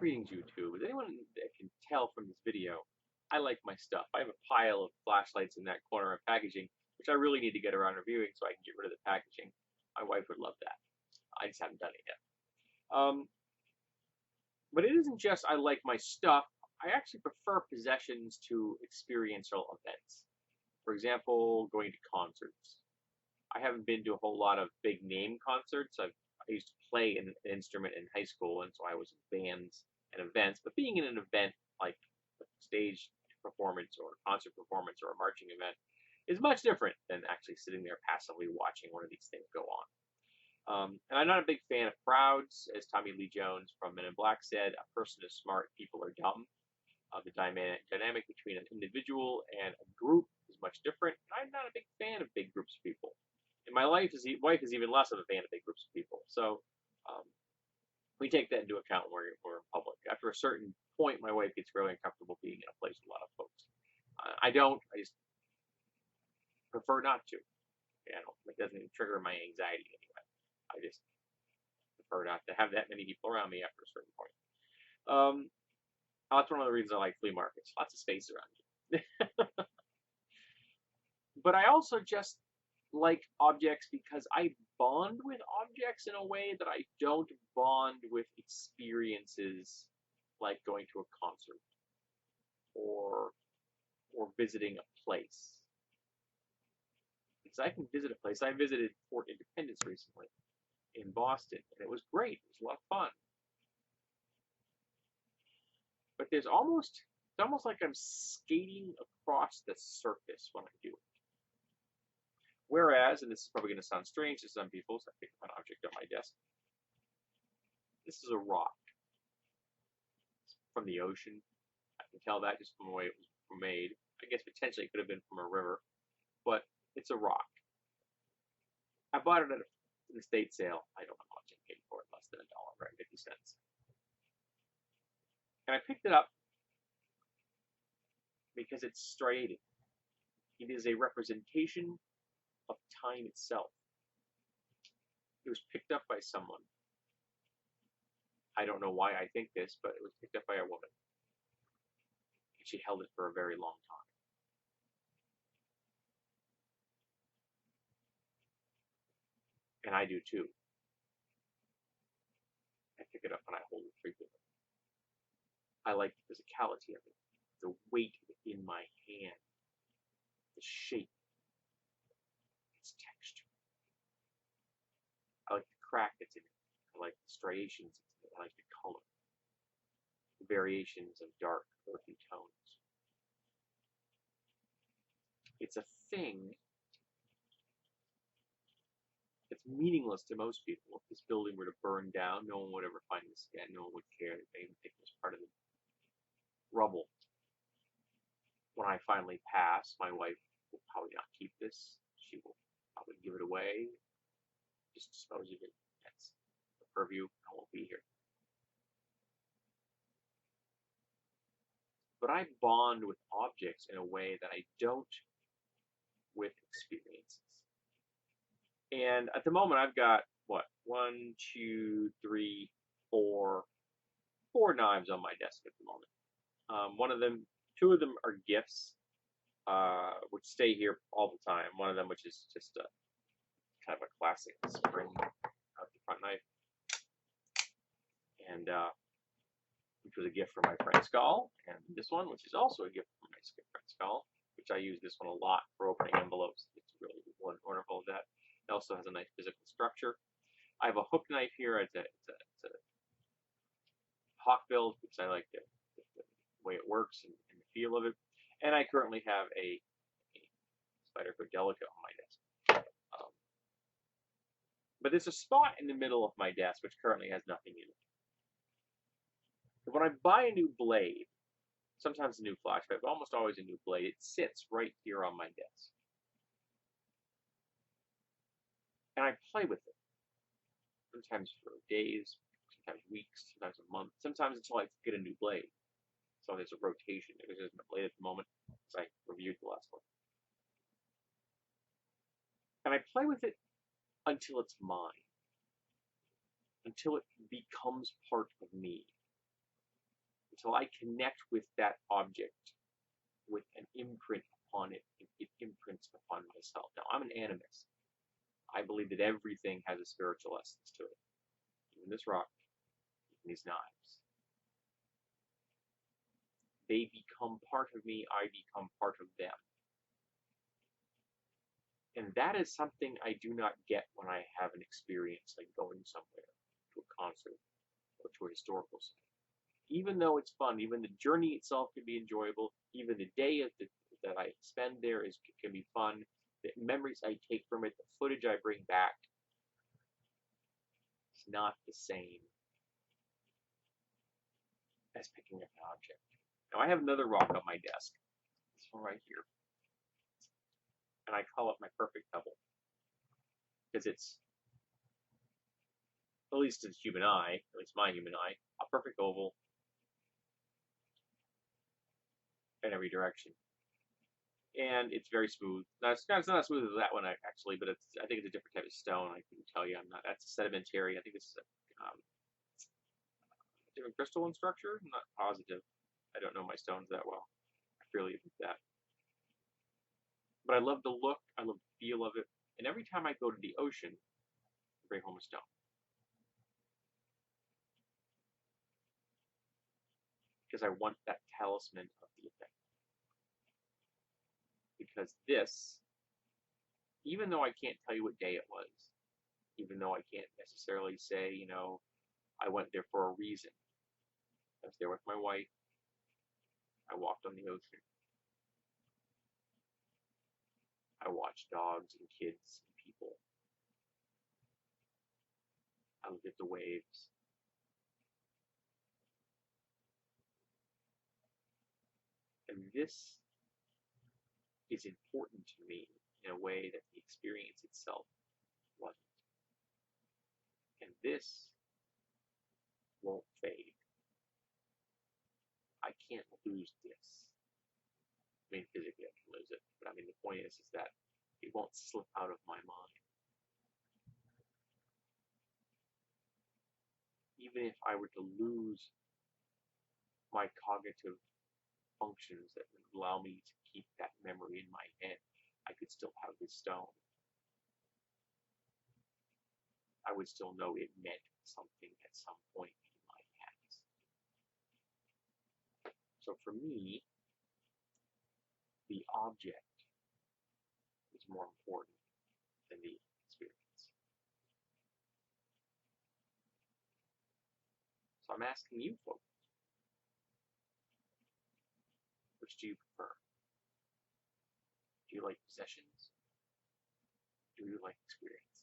Greetings, YouTube. As anyone that can tell from this video, I like my stuff. I have a pile of flashlights in that corner of packaging, which I really need to get around reviewing so I can get rid of the packaging. My wife would love that. I just haven't done it yet. But it isn't just I like my stuff. I actually prefer possessions to experiential events. For example, going to concerts. I haven't been to a whole lot of big name concerts. I used to play an instrument in high school, and so I was in bands and events. But being in an event like a stage performance or a concert performance or a marching event is much different than actually sitting there passively watching one of these things go on. And I'm not a big fan of crowds. As Tommy Lee Jones from Men in Black said, a person is smart, people are dumb. The dynamic between an individual and a group is much different. I'm not a big fan of big groups of people. And my wife is even less of a fan of big groups of people. So we take that into account when we're in public. After a certain point, my wife gets really uncomfortable being in a place with a lot of folks. I don't. I just prefer not to. It doesn't trigger my anxiety anyway. I just prefer not to have that many people around me after a certain point. That's one of the reasons I like flea markets. Lots of space around you. But I also just like objects because I bond with objects in a way that I don't bond with experiences like going to a concert or visiting a place. Because I can visit a place. I visited Fort Independence recently in Boston, and it was great. It was a lot of fun. But it's almost like I'm skating across the surface when I do it. Whereas, and this is probably going to sound strange to some people, so I pick up an object on my desk. This is a rock from the ocean. I can tell that just from the way it was made. I guess potentially it could have been from a river, but it's a rock. I bought it at an estate sale. I don't know how much I paid for it, less than $1, right? 50 cents. And I picked it up because it's striated. It is a representation of time itself. It was picked up by someone. I don't know why I think this, but it was picked up by a woman. And she held it for a very long time. And I do too. I pick it up and I hold it frequently. I like the physicality of it, the weight in my hand, the shape, its texture. I like the crack that's in it. I like the striations that's in it. I like the color, the variations of dark, earthy tones. It's a thing that's meaningless to most people. If this building were to burn down, no one would ever find this again. No one would care. They would think it was part of the rubble. When I finally pass, my wife will probably not keep this. She will probably give it away, just dispose of it. That's the purview. I won't be here. But I bond with objects in a way that I don't with experiences. And at the moment, I've got what? 1, 2, 3, 4 knives on my desk at the moment. Two of them are gifts, which stay here all the time. One of them, which is just a kind of a classic spring out the front knife, and which was a gift from my friend Skull, and this one, which is also a gift from my friend Skull, which I use this one a lot for opening envelopes. It's really wonderful at that. It also has a nice physical structure. I have a hook knife here. It's a hawk build because I like the way it works and the feel of it. And I currently have a Spyderco Delica on my desk. But there's a spot in the middle of my desk which currently has nothing in it. When I buy a new blade, sometimes a new flashlight, but almost always a new blade, it sits right here on my desk. And I play with it. Sometimes for days, sometimes weeks, sometimes a month, sometimes until I get a new blade. So there's a rotation. There isn't a blade at the moment, as I reviewed the last one. And I play with it until it's mine. Until it becomes part of me. until I connect with that object with an imprint upon it. It imprints upon myself. Now, I'm an animist. I believe that everything has a spiritual essence to it. Even this rock, even these knives. They become part of me, I become part of them. And that is something I do not get when I have an experience like going somewhere, to a concert, or to a historical site. Even though it's fun, even the journey itself can be enjoyable, even the day that I spend there can be fun, the memories I take from it, the footage I bring back, it's not the same as picking up an object. Now I have another rock on my desk, this one right here, and I call it my perfect pebble, because it's, at least to the human eye, at least my human eye, a perfect oval in every direction. And it's very smooth. It's not as smooth as that one actually, but I think it's a different type of stone. I can tell you, that's sedimentary. I think this is a different crystalline structure. I'm not positive. I don't know my stones that well. I really admit that. But I love the look. I love the feel of it. And every time I go to the ocean, I bring home a stone. Because I want that talisman of the effect. Because this, even though I can't tell you what day it was, even though I can't necessarily say, I went there for a reason. I was there with my wife. I walked on the ocean. I watched dogs and kids and people. I looked at the waves. And this is important to me in a way that the experience itself wasn't. And this won't fade. I can't lose this. I mean, physically I can lose it, but I mean, the point is that it won't slip out of my mind. Even if I were to lose my cognitive functions that would allow me to keep that memory in my head, I could still have this stone. I would still know it meant something at some point in my past. So for me, the object is more important than the experience. So I'm asking you folks, which do you prefer? Do you like possessions? Do you like experience?